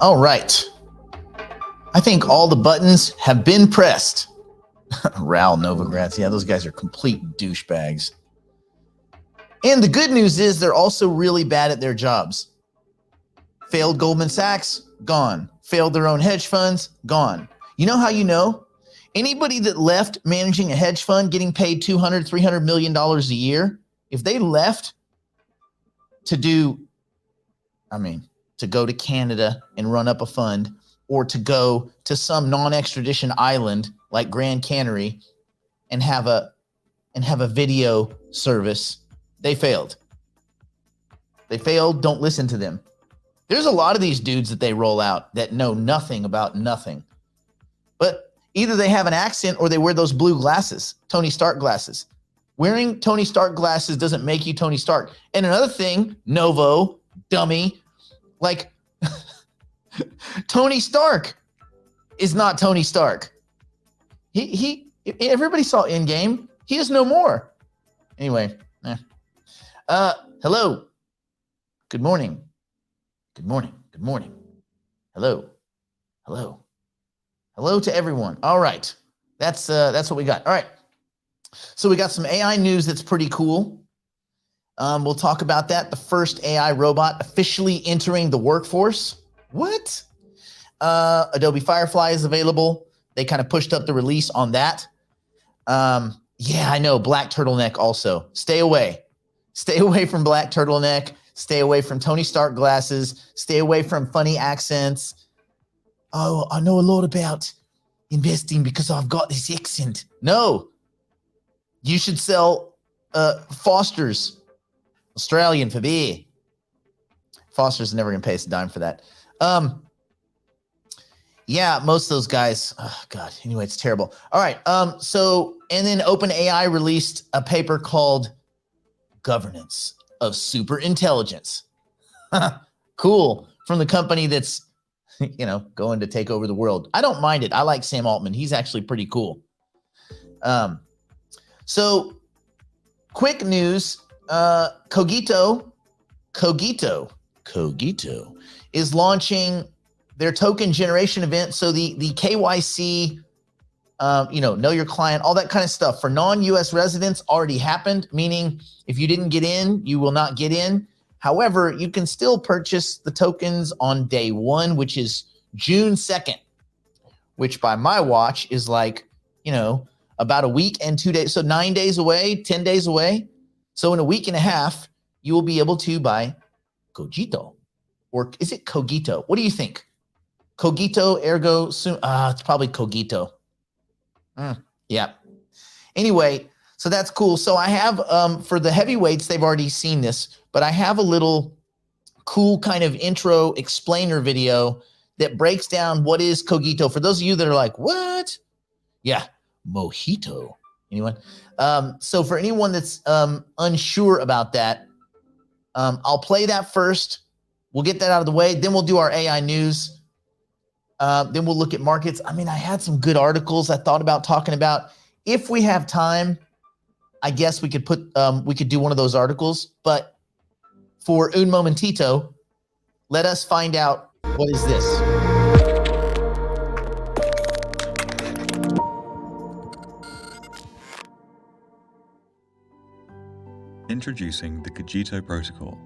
All right. I think all the buttons have been pressed. Raul Novogratz. Yeah, those guys are complete douchebags. And the good news is they're also really bad at their jobs. Failed Goldman Sachs, gone. Failed their own hedge funds, gone. You know how you know? Anybody that left managing a hedge fund getting paid $200, $300 million a year, if they left to go to Canada and run up a fund, or to go to some non-extradition island like Grand Canary and have a video service, they failed. They failed. Don't listen to them. There's a lot of these dudes that they roll out that know nothing about nothing. But either they have an accent or they wear those blue glasses, Tony Stark glasses. Wearing Tony Stark glasses doesn't make you Tony Stark. And another thing, Novo, dummy, like Tony Stark is not Tony Stark. Everybody saw Endgame. He is no more. Anyway, hello. Good morning. Good morning. Good morning. Hello. Hello. Hello to everyone. All right. That's what we got. All right. So we got some AI news that's pretty cool. We'll talk about that. The first AI robot officially entering the workforce. What? Adobe Firefly is available. They kind of pushed up the release on that. Yeah, I know. Black turtleneck also. Stay away. Stay away from black turtleneck. Stay away from Tony Stark glasses. Stay away from funny accents. Oh, I know a lot about investing because I've got this accent. No. You should sell Foster's Australian for beer. Foster's never going to pay us a dime for that. Yeah, most of those guys, oh God, anyway, it's terrible. All right, and then OpenAI released a paper called Governance of Superintelligence. Cool, from the company that's, going to take over the world. I don't mind it. I like Sam Altman. He's actually pretty cool. So quick news, KuCoin is launching their token generation event. So the KYC, know your client, all that kind of stuff for non-US residents already happened, meaning if you didn't get in, you will not get in. However, you can still purchase the tokens on day one, which is June 2nd, which by my watch is like, about a week and 2 days. So 9 days away, 10 days away. So in a week and a half, you will be able to buy Cogito. Or is it Cogito? What do you think? Cogito, ergo sum. It's probably Cogito. Yeah. Anyway, so that's cool. So I have, for the heavyweights, they've already seen this, but I have a little cool kind of intro explainer video that breaks down what is Cogito. For those of you that are like, what? Yeah, mojito. Anyone? So for anyone that's unsure about that, I'll play that first. We'll get that out of the way. Then we'll do our AI news. Then we'll look at markets. I had some good articles I thought about talking about. If we have time, I guess we could do one of those articles. But for un momentito, let us find out what is this. Introducing the Cogito protocol,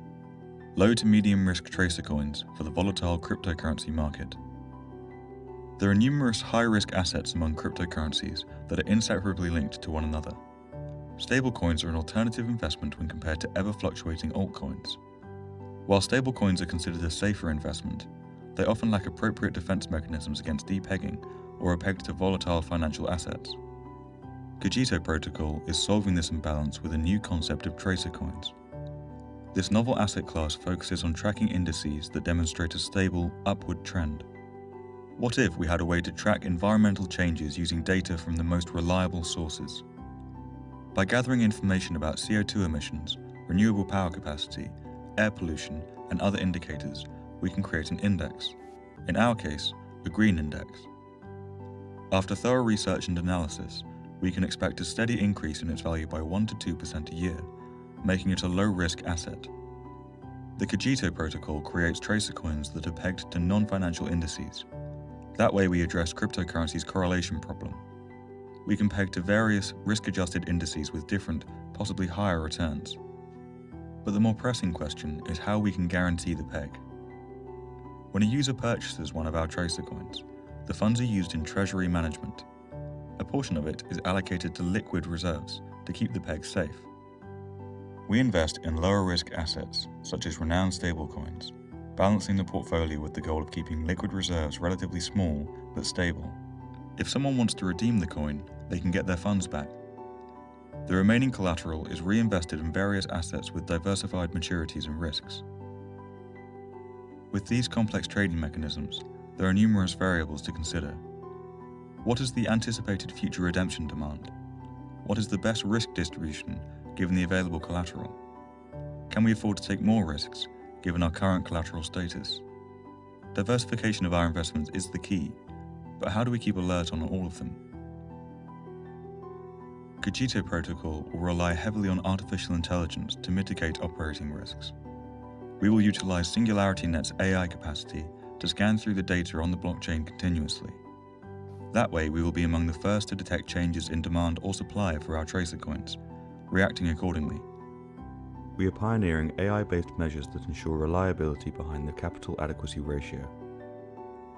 low to medium risk tracer coins for the volatile cryptocurrency market. There are numerous high-risk assets among cryptocurrencies that are inseparably linked to one another. Stablecoins are an alternative investment when compared to ever-fluctuating altcoins. While stablecoins are considered a safer investment, they often lack appropriate defense mechanisms against depegging or are pegged to volatile financial assets. Cogito protocol is solving this imbalance with a new concept of tracer coins. This novel asset class focuses on tracking indices that demonstrate a stable, upward trend. What if we had a way to track environmental changes using data from the most reliable sources? By gathering information about CO2 emissions, renewable power capacity, air pollution, and other indicators, we can create an index. In our case, a green index. After thorough research and analysis, we can expect a steady increase in its value by 1 to 2% a year, making it a low-risk asset. The Cogito protocol creates tracer coins that are pegged to non-financial indices. That way we address cryptocurrency's correlation problem. We can peg to various risk-adjusted indices with different, possibly higher returns. But the more pressing question is how we can guarantee the peg. When a user purchases one of our tracer coins, the funds are used in treasury management. A portion of it is allocated to liquid reserves to keep the peg safe. We invest in lower risk assets, such as renowned stablecoins, balancing the portfolio with the goal of keeping liquid reserves relatively small but stable. If someone wants to redeem the coin, they can get their funds back. The remaining collateral is reinvested in various assets with diversified maturities and risks. With these complex trading mechanisms, there are numerous variables to consider. What is the anticipated future redemption demand? What is the best risk distribution given the available collateral? Can we afford to take more risks given our current collateral status? Diversification of our investments is the key, but how do we keep alert on all of them? Cogito protocol will rely heavily on artificial intelligence to mitigate operating risks. We will utilize SingularityNet's AI capacity to scan through the data on the blockchain continuously. That way, we will be among the first to detect changes in demand or supply for our tracer coins, reacting accordingly. We are pioneering AI-based measures that ensure reliability behind the capital adequacy ratio.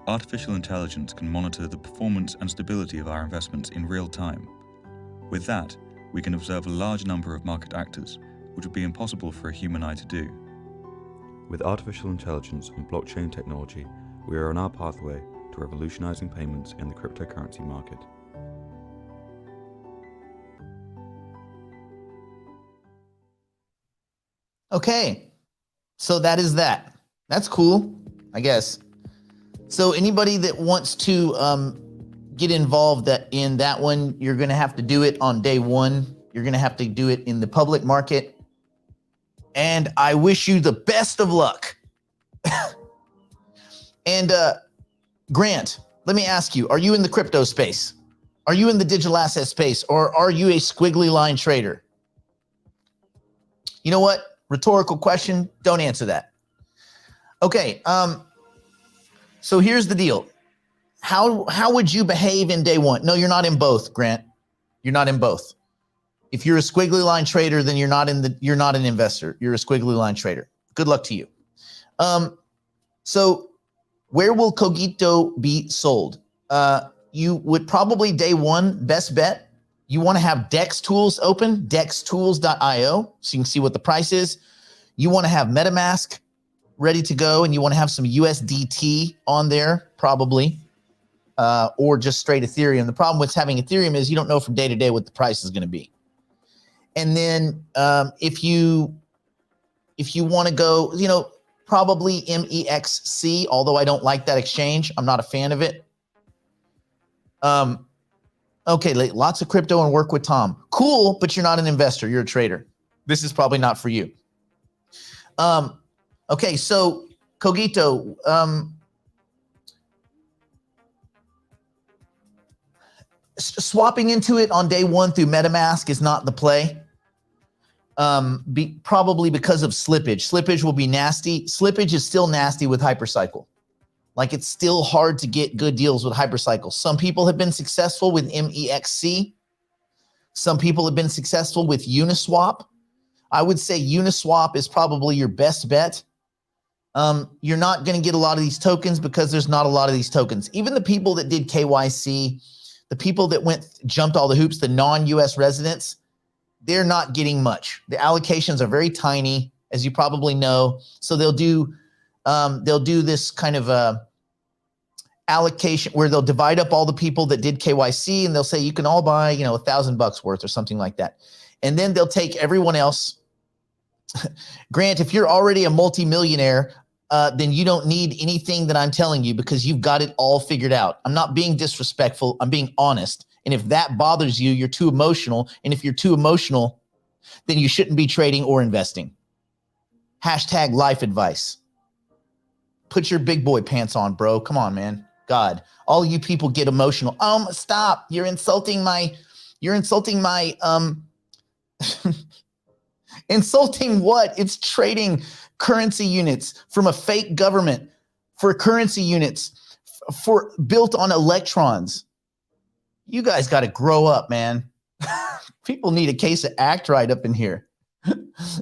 Artificial intelligence can monitor the performance and stability of our investments in real time. With that, we can observe a large number of market actors, which would be impossible for a human eye to do. With artificial intelligence and blockchain technology, we are on our pathway to revolutionizing payments in the cryptocurrency market. Okay, so that is that. That's cool, I guess. So anybody that wants to get involved in that one, you're going to have to do it on day one. You're going to have to do it in the public market. And I wish you the best of luck. And Grant, let me ask you, are you in the crypto space? Are you in the digital asset space? Or are you a squiggly line trader? You know what? Rhetorical question. Don't answer that. Okay. So here's the deal. How would you behave in day one? No, you're not in both, Grant. You're not in both. If you're a squiggly line trader, then you're not an investor. You're a squiggly line trader. Good luck to you. So where will Cogito be sold? You would probably day one, best bet. You want to have DEX tools open, dextools.io, so you can see what the price is. You want to have MetaMask ready to go, and you want to have some USDT on there, probably, or just straight Ethereum. The problem with having Ethereum is you don't know from day to day what the price is going to be. And then if you want to go, probably MEXC, although I don't like that exchange. I'm not a fan of it. Okay, lots of crypto and work with Tom. Cool, but you're not an investor. You're a trader. This is probably not for you. Okay, so Cogito, swapping into it on day one through MetaMask is not the play. Probably because of slippage. Slippage will be nasty. Slippage is still nasty with hypercycle. Like, it's still hard to get good deals with hypercycle. Some people have been successful with MEXC. Some people have been successful with Uniswap. I would say Uniswap is probably your best bet. You're not going to get a lot of these tokens because there's not a lot of these tokens. Even the people that did KYC, the people that jumped all the hoops, the non-US residents, they're not getting much. The allocations are very tiny, as you probably know. So they'll do this kind of allocation where they'll divide up all the people that did KYC, and they'll say you can all buy, $1,000 worth or something like that. And then they'll take everyone else. Grant, if you're already a multimillionaire, then you don't need anything that I'm telling you because you've got it all figured out. I'm not being disrespectful. I'm being honest. And if that bothers you, you're too emotional. And if you're too emotional, then you shouldn't be trading or investing. Hashtag life advice. Put your big boy pants on, bro. Come on, man. God, all you people get emotional. Stop. You're insulting my insulting what? It's trading. currency units from a fake government, for currency units for built on electrons. You guys got to grow up, man. People need a case of act right up in here.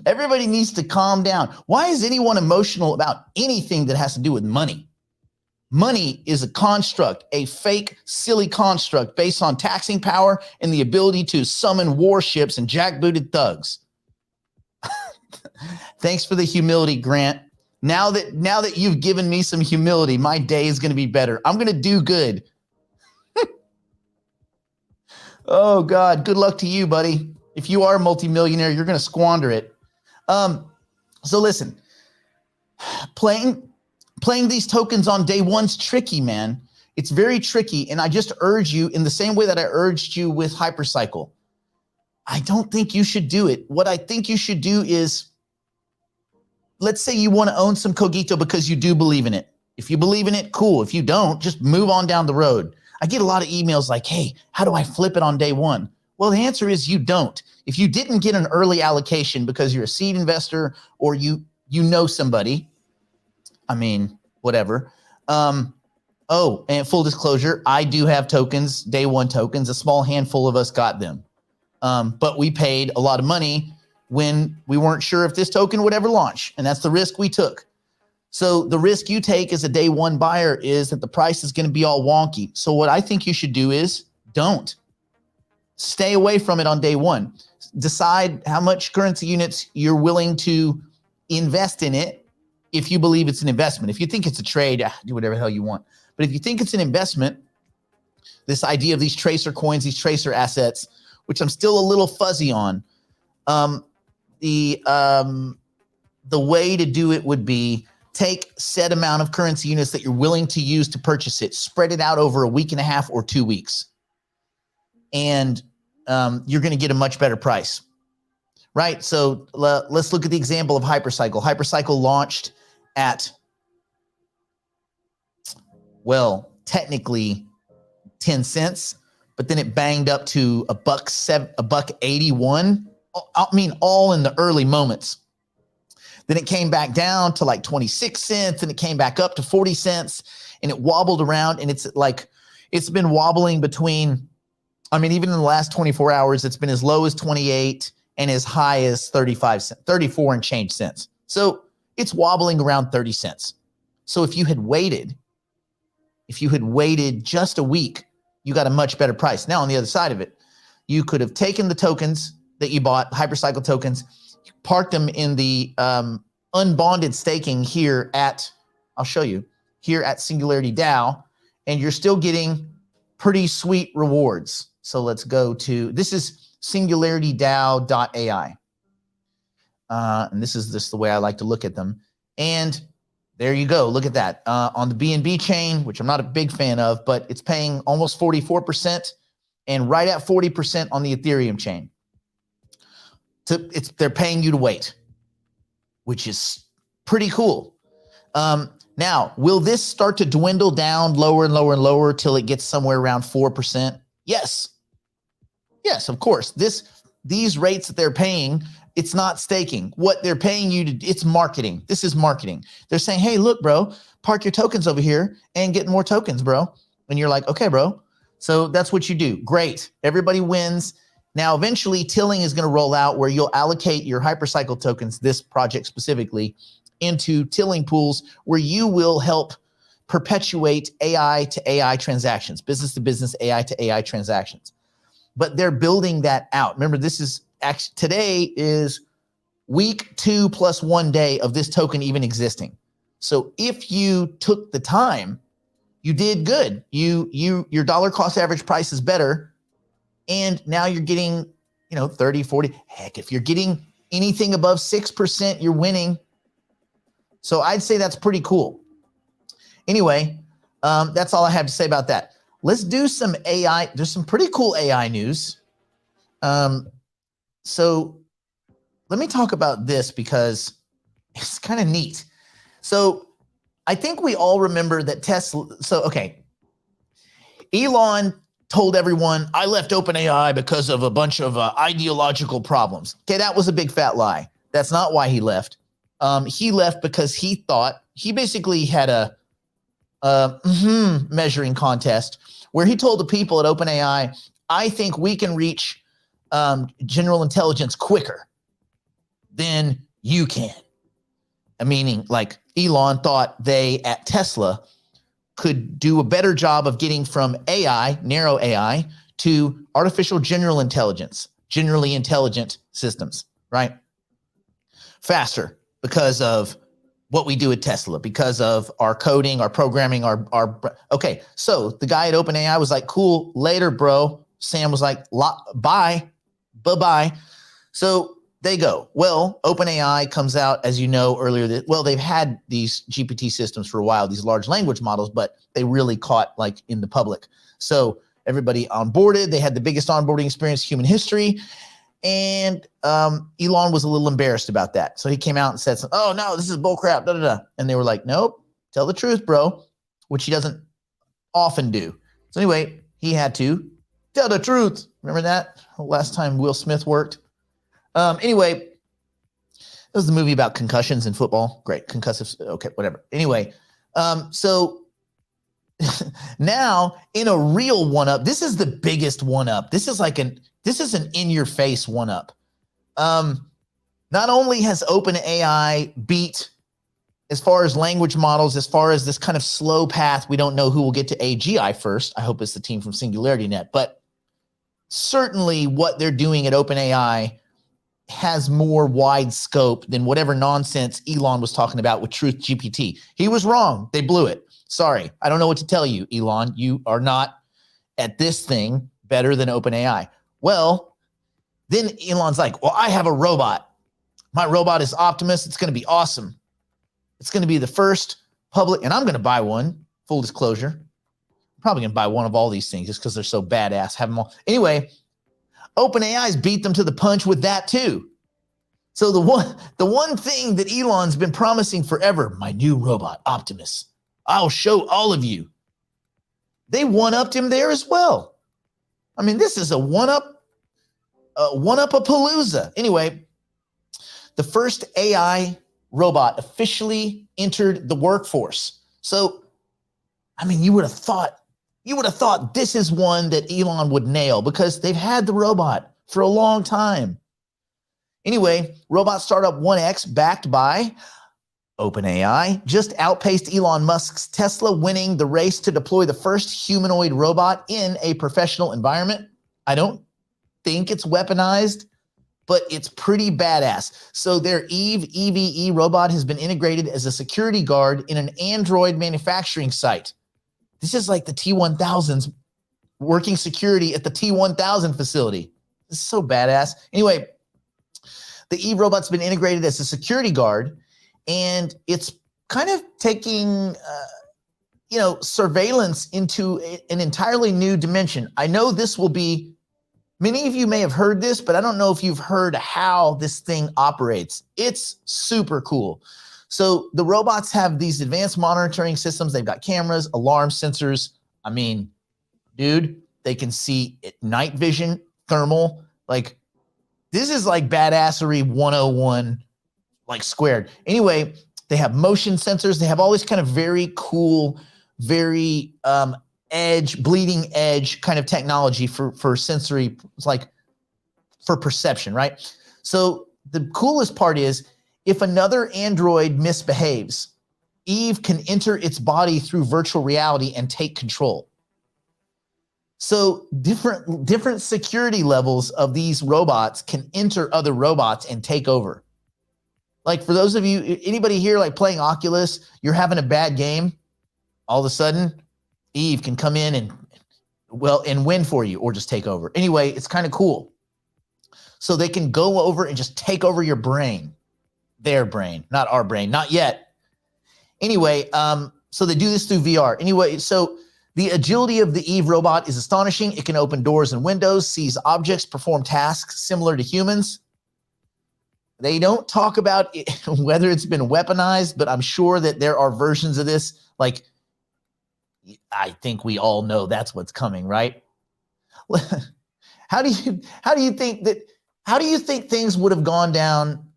Everybody needs to calm down. Why is anyone emotional about anything that has to do with money? Money is a construct, a fake, silly construct based on taxing power and the ability to summon warships and jackbooted thugs. Thanks for the humility, Grant. Now that you've given me some humility, my day is going to be better. I'm going to do good. Oh, God, good luck to you, buddy. If you are a multimillionaire, you're going to squander it. So listen, playing these tokens on day one's tricky, man. It's very tricky. And I just urge you in the same way that I urged you with hypercycle. I don't think you should do it. What I think you should do is, let's say you want to own some Cogito because you do believe in it. If you believe in it, cool. If you don't, just move on down the road. I get a lot of emails like, hey, how do I flip it on day one? Well, the answer is you don't. If you didn't get an early allocation because you're a seed investor or you know somebody, I mean, whatever. Oh, and full disclosure, I do have tokens, day one tokens. A small handful of us got them. But we paid a lot of money when we weren't sure if this token would ever launch. And that's the risk we took. So the risk you take as a day one buyer is that the price is going to be all wonky. So what I think you should do is don't. Stay away from it on day one. Decide how much currency units you're willing to invest in it if you believe it's an investment. If you think it's a trade, do whatever the hell you want. But if you think it's an investment, this idea of these tracer coins, these tracer assets, which I'm still a little fuzzy on, the way to do it would be take set amount of currency units that you're willing to use to purchase it, spread it out over a week and a half or 2 weeks. And you're going to get a much better price, right? So let's look at the example of Hypercycle. Hypercycle launched at, well, technically 10 cents, but then it banged up to $1.81. I mean, all in the early moments. Then it came back down to like 26 cents and it came back up to 40 cents and it wobbled around, and it's been wobbling between, I mean, even in the last 24 hours, it's been as low as 28 and as high as 35 cents, 34 and change cents. So it's wobbling around 30 cents. So if you had waited just a week, you got a much better price. Now on the other side of it, you could have taken the tokens that you bought, Hypercycle tokens, parked them in the unbonded staking here at, I'll show you, here at Singularity DAO, and you're still getting pretty sweet rewards. So let's go to, this is SingularityDAO.ai. And this is just the way I like to look at them. And there you go. Look at that. On the BNB chain, which I'm not a big fan of, but it's paying almost 44% and right at 40% on the Ethereum chain. They're paying you to wait, which is pretty cool. Now, will this start to dwindle down lower and lower and lower till it gets somewhere around 4%? Yes. Yes, of course. These rates that they're paying, it's not staking. What they're paying you to, it's marketing. This is marketing. They're saying, hey, look, bro, park your tokens over here and get more tokens, bro. And you're like, okay, bro. So that's what you do. Great. Everybody wins. Now, eventually, tilling is going to roll out where you'll allocate your Hypercycle tokens, this project specifically, into tilling pools where you will help perpetuate AI to AI transactions, business to business, AI to AI transactions. But they're building that out. Remember, this is actually, today is week 2 plus 1 day of this token even existing. So if you took the time, you did good. Your dollar cost average price is better. And now you're getting, 30, 40. Heck, if you're getting anything above 6%, you're winning. So I'd say that's pretty cool. Anyway, that's all I have to say about that. Let's do some AI. There's some pretty cool AI news. So let me talk about this because it's kind of neat. So I think we all remember that Tesla. So, okay. Elon told everyone, I left OpenAI because of a bunch of ideological problems. Okay, that was a big fat lie. That's not why he left. He left because he thought he basically had a measuring contest where he told the people at OpenAI, I think we can reach general intelligence quicker than you can. Meaning, like, Elon thought they at Tesla could do a better job of getting from AI, narrow AI, to artificial general intelligence, generally intelligent systems, right? Faster because of what we do at Tesla, because of our coding, our programming, okay. So the guy at OpenAI was like, cool, later, bro. Sam was like, bye. So they go. Well, OpenAI comes out, as you know, earlier they've had these GPT systems for a while, these large language models, but they really caught like in the public. So everybody onboarded. They had the biggest onboarding experience in human history. And Elon was a little embarrassed about that. So he came out and said, oh, no, this is bullcrap. And they were like, nope, tell the truth, bro, which he doesn't often do. So anyway, he had to tell the truth. Remember that last time Will Smith worked? Anyway, it was the movie about concussions in football. Great. Concussive. Okay, whatever. Anyway, so now in a real one-up, this is the biggest one-up. This is an in-your-face one-up. Not only has OpenAI beat, as far as language models, as far as this kind of slow path, we don't know who will get to AGI first. I hope it's the team from SingularityNet, but certainly what they're doing at OpenAI has more wide scope than whatever nonsense Elon was talking about with Truth GPT. He was wrong. They blew it. Sorry. I don't know what to tell you, Elon. You are not at this thing better than OpenAI. Well, then Elon's like, well, I have a robot. My robot is Optimus. It's going to be awesome. It's going to be the first public, and I'm going to buy one, full disclosure. I'm probably going to buy one of all these things just because they're so badass. Have them all. Anyway, OpenAI's beat them to the punch with that too. So the one thing that Elon's been promising forever, my new robot, Optimus, I'll show all of you. They one-upped him there as well. I mean, this is a one-up-a-palooza. Anyway, the first AI robot officially entered the workforce. So, I mean, you would have thought this is one that Elon would nail because they've had the robot for a long time. Anyway, robot startup 1X, backed by OpenAI, just outpaced Elon Musk's Tesla, winning the race to deploy the first humanoid robot in a professional environment. I don't think it's weaponized, but it's pretty badass. So their EVE robot has been integrated as a security guard in an Android manufacturing site. This is like the T1000's working security at the T1000 facility. This is so badass. Anyway, the Eve robot's been integrated as a security guard, and it's kind of taking, surveillance into an entirely new dimension. I know this will be, many of you may have heard this, but I don't know if you've heard how this thing operates. It's super cool. So the robots have these advanced monitoring systems. They've got cameras, alarm sensors. I mean, dude, they can see night vision, thermal. Like, this is like badassery 101, like squared. Anyway, they have motion sensors. They have all this kind of very cool, very bleeding edge kind of technology for sensory, it's like for perception, right? So the coolest part is, if another android misbehaves, Eve can enter its body through virtual reality and take control. So different security levels of these robots can enter other robots and take over. Like, for those of you, anybody here like playing Oculus, you're having a bad game, all of a sudden, Eve can come in and win for you or just take over. Anyway, it's kind of cool. So they can go over and just take over your brain. Their brain, not our brain, not yet. Anyway, so they do this through VR. Anyway, so the agility of the Eve robot is astonishing. It can open doors and windows, seize objects, perform tasks similar to humans. They don't talk about whether it's been weaponized, but I'm sure that there are versions of this. Like, I think we all know that's what's coming, right? How do you think things would have gone down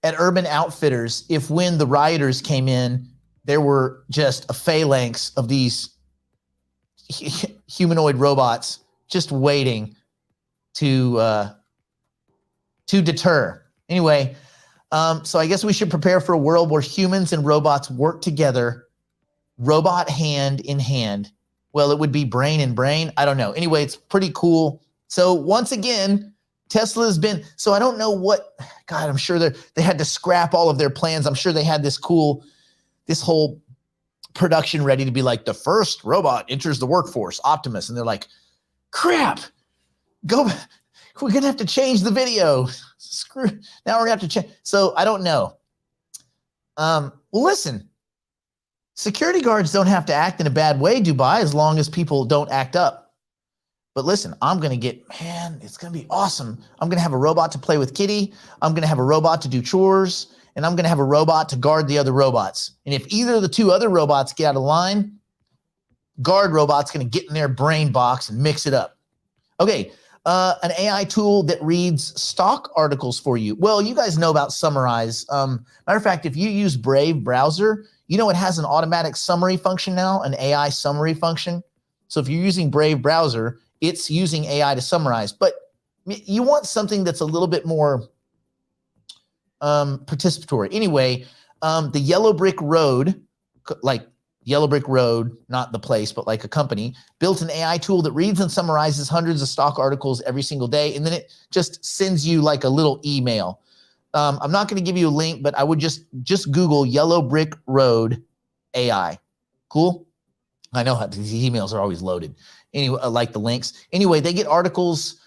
at Urban Outfitters if when the rioters came in, there were just a phalanx of these humanoid robots just waiting to deter. Anyway, so I guess we should prepare for a world where humans and robots work together, robot hand in hand. Well, it would be brain in brain. I don't know. Anyway, it's pretty cool. So once again, Tesla's been, so I don't know what, God, I'm sure they had to scrap all of their plans. I'm sure they had this whole production ready to be like, the first robot enters the workforce, Optimus. And they're like, crap, we're going to have to change the video. Screw, now we're going to have to change. So I don't know. Well, listen, security guards don't have to act in a bad way, Dubai, as long as people don't act up. But listen, I'm going to get, man, it's going to be awesome. I'm going to have a robot to play with Kitty. I'm going to have a robot to do chores. And I'm going to have a robot to guard the other robots. And if either of the two other robots get out of line, guard robot's going to get in their brain box and mix it up. Okay, an AI tool that reads stock articles for you. Well, you guys know about Summarize. Matter of fact, if you use Brave browser, you know it has an automatic summary function now, an AI summary function. So if you're using Brave browser, it's using AI to summarize. But you want something that's a little bit more participatory. Anyway, the Yellow Brick Road, like Yellow Brick Road, not the place, but like a company, built an AI tool that reads and summarizes hundreds of stock articles every single day. And then it just sends you like a little email. I'm not going to give you a link, but I would just Google Yellow Brick Road AI. Cool? I know how these emails are always loaded. Anyway, I like the links. Anyway, they get articles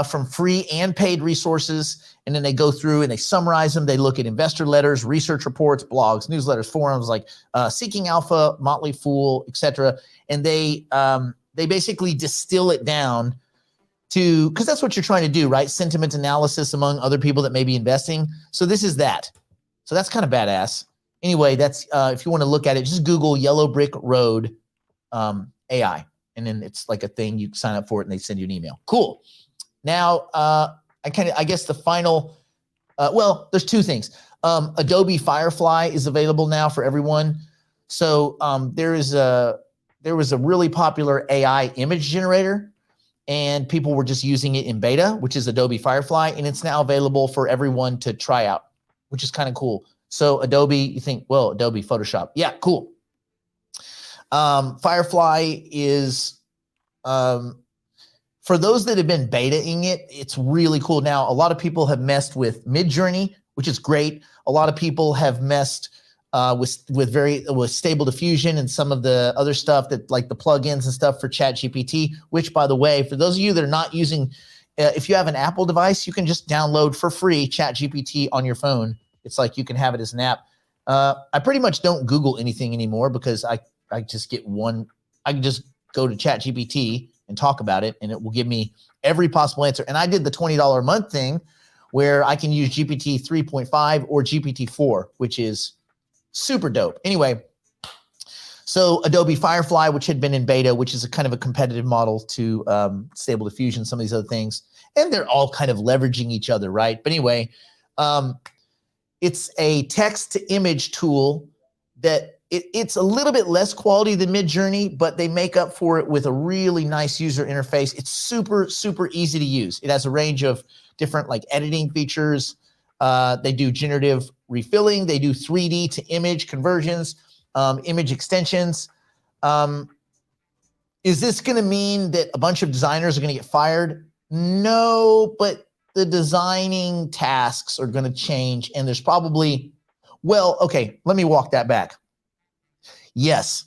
from free and paid resources, and then they go through and they summarize them. They look at investor letters, research reports, blogs, newsletters, forums like Seeking Alpha, Motley Fool, etc. And they basically distill it down to, because that's what you're trying to do, right? Sentiment analysis among other people that may be investing. So this is that. So that's kind of badass. Anyway, that's if you want to look at it, just Google Yellow Brick Road AI, and then it's like a thing. You sign up for it, and they send you an email. Cool. Now, I guess the final, well, there's two things. Adobe Firefly is available now for everyone. So there was a really popular AI image generator, and people were just using it in beta, which is Adobe Firefly, and it's now available for everyone to try out, which is kind of cool. So Adobe, you think, well, Adobe Photoshop. Yeah, cool. Firefly is, for those that have been betaing it, it's really cool. Now, a lot of people have messed with Midjourney, which is great. A lot of people have messed with Stable Diffusion and some of the other stuff that like the plugins and stuff for ChatGPT, which, by the way, for those of you that are not using, if you have an Apple device, you can just download for free ChatGPT on your phone. It's like you can have it as an app. I pretty much don't Google anything anymore because I just get one. I can just go to ChatGPT and talk about it, and it will give me every possible answer. And I did the $20 a month thing where I can use GPT 3.5 or GPT 4, which is super dope. Anyway, so Adobe Firefly, which had been in beta, which is a kind of a competitive model to Stable Diffusion, some of these other things, and they're all kind of leveraging each other, right? But anyway, it's a text-to-image tool that it's a little bit less quality than Midjourney, but they make up for it with a really nice user interface. It's super, super easy to use. It has a range of different like editing features. They do generative refilling. They do 3D to image conversions, image extensions. Is this going to mean that a bunch of designers are going to get fired? No, but the designing tasks are going to change, and there's probably, well, okay, let me walk that back. Yes,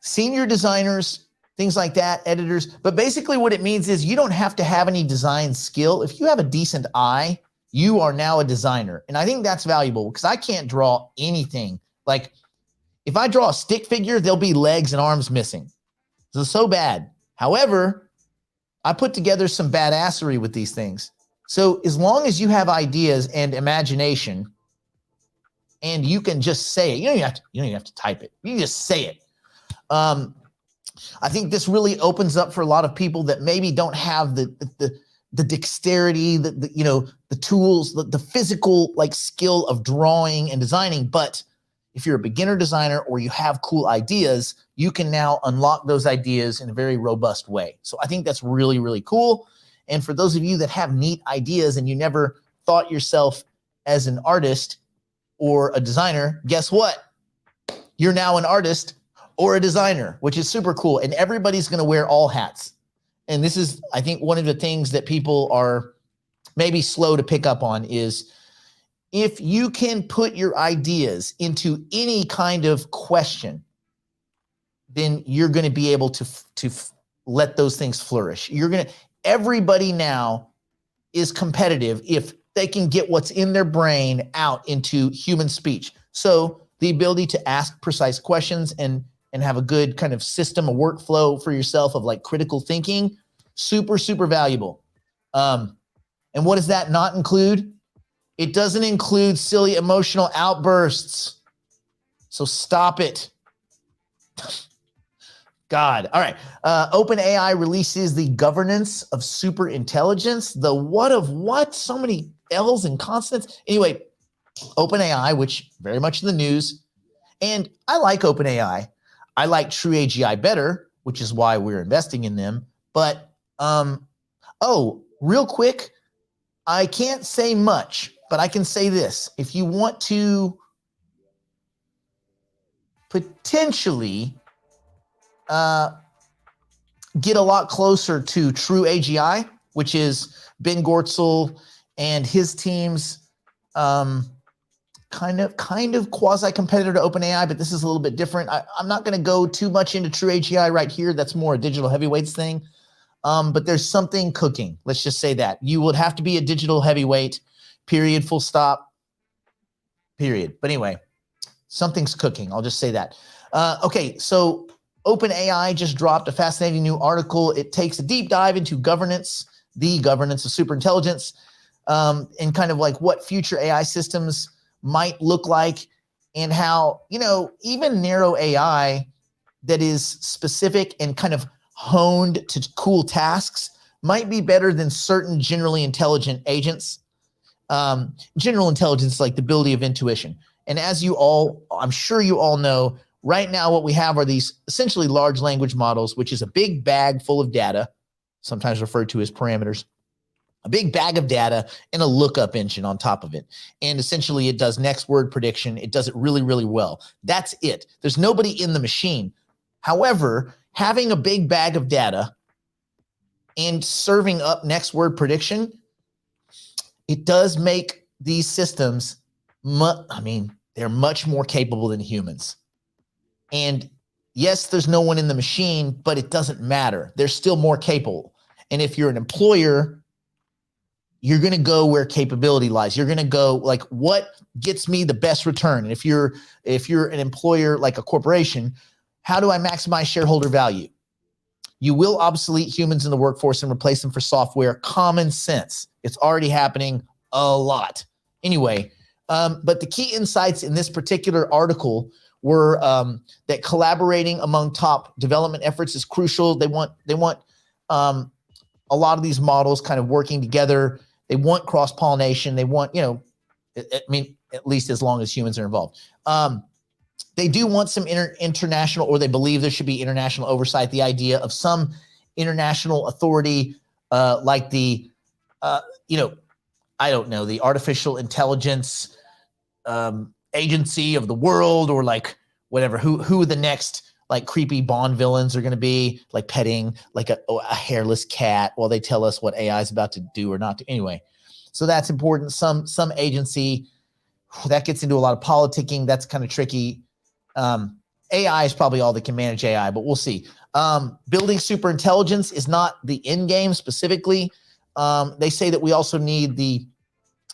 senior designers, things like that, editors, but basically what it means is you don't have to have any design skill. If you have a decent eye, you are now a designer. And I think that's valuable because I can't draw anything. Like if I draw a stick figure, there'll be legs and arms missing. So bad. However, I put together some badassery with these things. So as long as you have ideas and imagination, and you can just say it, you don't even have to type it. You can just say it. I think this really opens up for a lot of people that maybe don't have the dexterity, the tools, the physical like skill of drawing and designing. But if you're a beginner designer or you have cool ideas, you can now unlock those ideas in a very robust way. So I think that's really, really cool. And for those of you that have neat ideas and you never thought yourself as an artist or a designer, guess what? You're now an artist or a designer, which is super cool. And everybody's going to wear all hats. And this is, I think, one of the things that people are maybe slow to pick up on is if you can put your ideas into any kind of question, then you're going to be able to let those things flourish. Everybody now is competitive if they can get what's in their brain out into human speech. So the ability to ask precise questions and have a good kind of system, a workflow for yourself of like critical thinking, super, super valuable. And what does that not include? It doesn't include silly emotional outbursts. So stop it. God. All right. OpenAI releases the governance of super intelligence. The what of what? So many L's and consonants. Anyway, OpenAI, which very much in the news. And I like OpenAI. I like True AGI better, which is why we're investing in them. But, real quick, I can't say much, but I can say this. If you want to potentially get a lot closer to True AGI, which is Ben Gortzel and his team's kind of quasi-competitor to OpenAI, but this is a little bit different. I'm not going to go too much into True AGI right here. That's more a digital heavyweights thing. But there's something cooking. Let's just say that. You would have to be a digital heavyweight, period, full stop, period. But anyway, something's cooking. I'll just say that. Okay, so OpenAI just dropped a fascinating new article. It takes a deep dive into the governance of superintelligence, and kind of like what future AI systems might look like and how, even narrow AI that is specific and kind of honed to cool tasks might be better than certain generally intelligent agents. General intelligence, like the ability of intuition. And as I'm sure you all know, right now what we have are these essentially large language models, which is a big bag full of data, sometimes referred to as parameters, a big bag of data and a lookup engine on top of it. And essentially it does next word prediction. It does it really, really well. That's it. There's nobody in the machine. However, having a big bag of data and serving up next word prediction, it does make these systems, they're much more capable than humans. And yes, there's no one in the machine, but it doesn't matter. They're still more capable. And if you're an employer, you're going to go where capability lies. You're going to go like, what gets me the best return? And if you're an employer, like a corporation, how do I maximize shareholder value? You will obsolete humans in the workforce and replace them for software. Common sense. It's already happening a lot. Anyway, but the key insights in this particular article were that collaborating among top development efforts is crucial. They want a lot of these models kind of working together. They want cross-pollination. They want, at least as long as humans are involved. They do want some international, or they believe there should be international oversight. The idea of some international authority, like the, I don't know, the artificial intelligence agency of the world, or like whatever, who the next like creepy Bond villains are going to be, like petting like a hairless cat while they tell us what AI is about to do or not do. Anyway, so that's important. Some agency that gets into a lot of politicking. That's kind of tricky. AI is probably all that can manage AI, but we'll see. Building super intelligence is not the end game specifically. They say that we also need the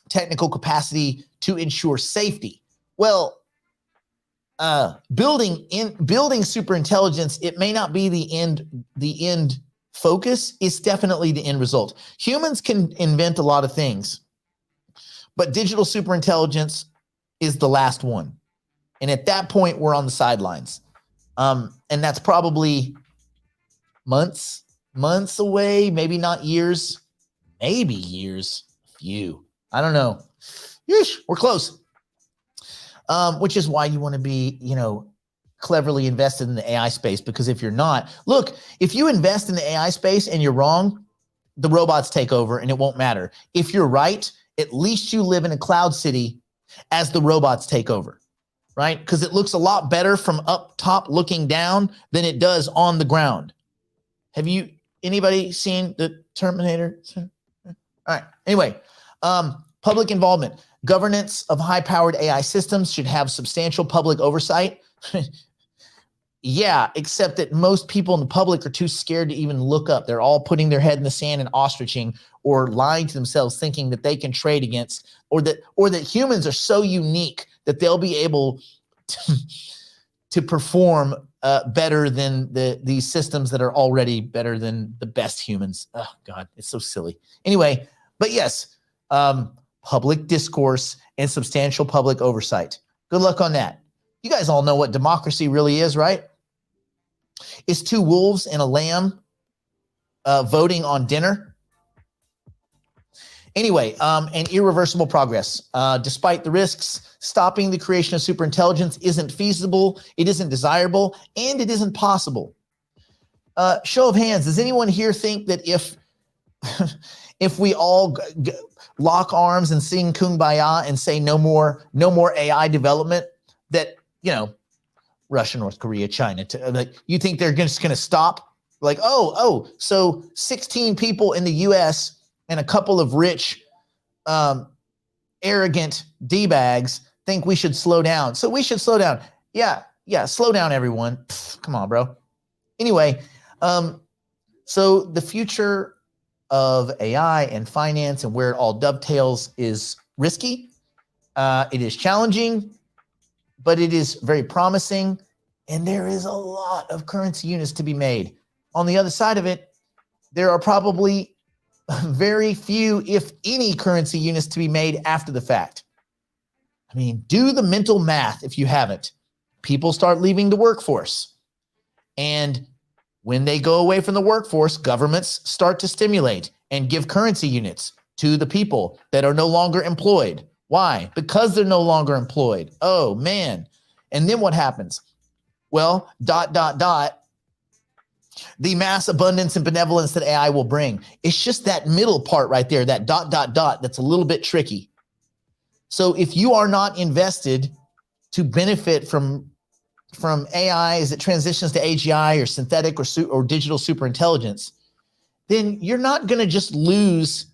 technical capacity to ensure safety. Well, building super intelligence, it may not be the end focus. It's definitely the end result. Humans can invent a lot of things, but digital super intelligence is the last one. And at that point, we're on the sidelines. And that's probably months away, maybe not years, maybe years, few. I don't know. Yeesh, we're close. Which is why you want to be, cleverly invested in the AI space, because if you're not, look, if you invest in the AI space and you're wrong, the robots take over and it won't matter. If you're right, at least you live in a cloud city as the robots take over, right? Because it looks a lot better from up top looking down than it does on the ground. Have anybody seen the Terminator? All right. Anyway, public involvement. Governance of high-powered AI systems should have substantial public oversight. Yeah, except that most people in the public are too scared to even look up. They're all putting their head in the sand and ostriching or lying to themselves, thinking that they can trade against, or that humans are so unique that they'll be able to perform better than these systems that are already better than the best humans. Oh God, it's so silly. Anyway, but yes, public discourse and substantial public oversight. Good luck on that. You guys all know what democracy really is, right? It's two wolves and a lamb voting on dinner. Anyway, and irreversible progress. Despite the risks, stopping the creation of superintelligence isn't feasible, it isn't desirable, and it isn't possible. Show of hands, does anyone here think that if we all lock arms and sing Kumbaya and say no more AI development, that, Russia, North Korea, China, you think they're just going to stop? Like, so 16 people in the U.S. and a couple of rich, arrogant D-bags think we should slow down. So we should slow down. Yeah, slow down, everyone. Pfft, come on, bro. Anyway, so the future of AI and finance and where it all dovetails is risky. It is challenging, but it is very promising, and there is a lot of currency units to be made. On the other side of it, there are probably very few, if any, currency units to be made after the fact. I mean, do the mental math if you haven't. People start leaving the workforce, and when they go away from the workforce, governments start to stimulate and give currency units to the people that are no longer employed. Why? Because they're no longer employed. Oh, man. And then what happens? Well, ... the mass abundance and benevolence that AI will bring. It's just that middle part right there, that ... that's a little bit tricky. So if you are not invested to benefit from AI as it transitions to AGI or synthetic or digital superintelligence, then you're not going to just lose.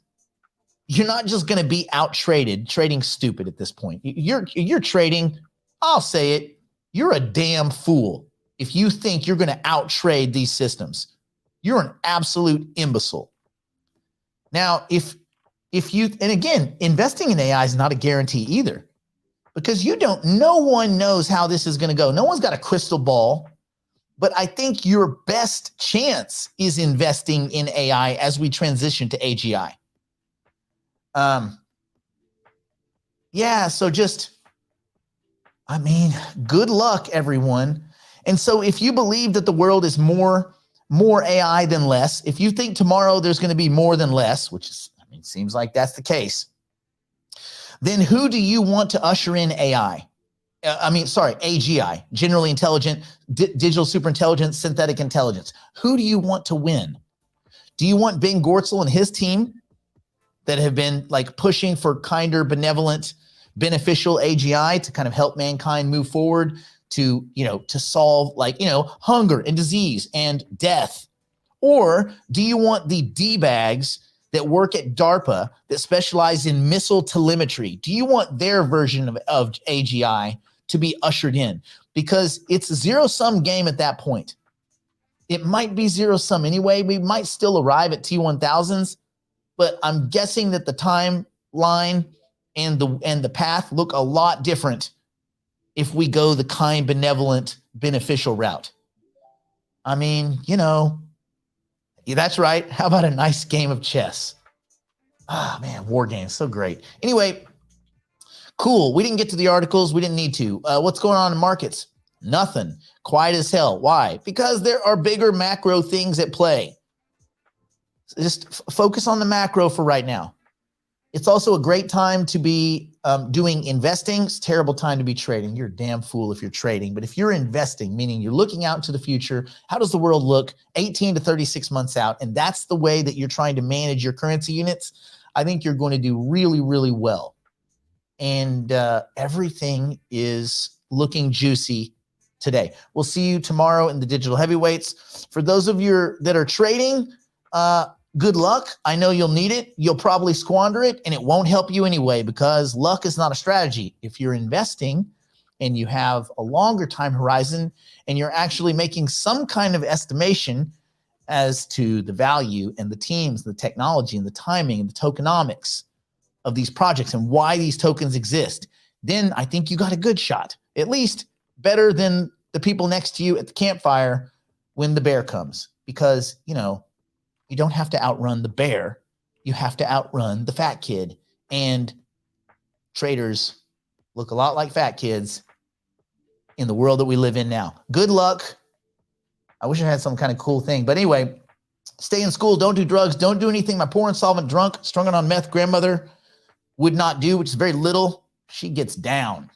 You're not just going to be out-traded, trading stupid at this point. You're trading, I'll say it, you're a damn fool if you think you're going to out-trade these systems. You're an absolute imbecile. Now, if you, and again, investing in AI is not a guarantee either, because no one knows how this is going to go. No one's got a crystal ball, but I think your best chance is investing in AI as we transition to AGI. So just, good luck, everyone. And so if you believe that the world is more AI than less, if you think tomorrow there's going to be more than less, which is, seems like that's the case, then who do you want to usher in AI? AGI, generally intelligent, digital superintelligence, synthetic intelligence. Who do you want to win? Do you want Ben Gortzel and his team that have been pushing for kinder, benevolent, beneficial AGI to kind of help mankind move forward to solve hunger and disease and death? Or do you want the D-bags that work at DARPA that specialize in missile telemetry? Do you want their version of AGI to be ushered in? Because it's a zero-sum game at that point. It might be zero-sum anyway. We might still arrive at T1000s, but I'm guessing that the timeline and the path look a lot different if we go the kind, benevolent, beneficial route. That's right. How about a nice game of chess? Man, war games, so great. Anyway, cool. We didn't get to the articles. We didn't need to. What's going on in markets? Nothing. Quiet as hell. Why? Because there are bigger macro things at play. Just focus on the macro for right now. It's also a great time to be doing investing. It's a terrible time to be trading. You're a damn fool if you're trading. But if you're investing, meaning you're looking out into the future, how does the world look 18 to 36 months out? And that's the way that you're trying to manage your currency units. I think you're going to do really, really well. And everything is looking juicy today. We'll see you tomorrow in the digital heavyweights. For those of you that are trading, good luck. I know you'll need it. You'll probably squander it, and it won't help you anyway because luck is not a strategy. If you're investing and you have a longer time horizon and you're actually making some kind of estimation as to the value and the teams, the technology and the timing and the tokenomics of these projects and why these tokens exist, then I think you got a good shot, at least better than the people next to you at the campfire when the bear comes, because, you know, you don't have to outrun the bear. You have to outrun the fat kid. And traders look a lot like fat kids in the world that we live in now. Good luck. I wish I had some kind of cool thing. But anyway, stay in school. Don't do drugs. Don't do anything my poor, insolvent, drunk, strung on meth grandmother would not do, which is very little. She gets down.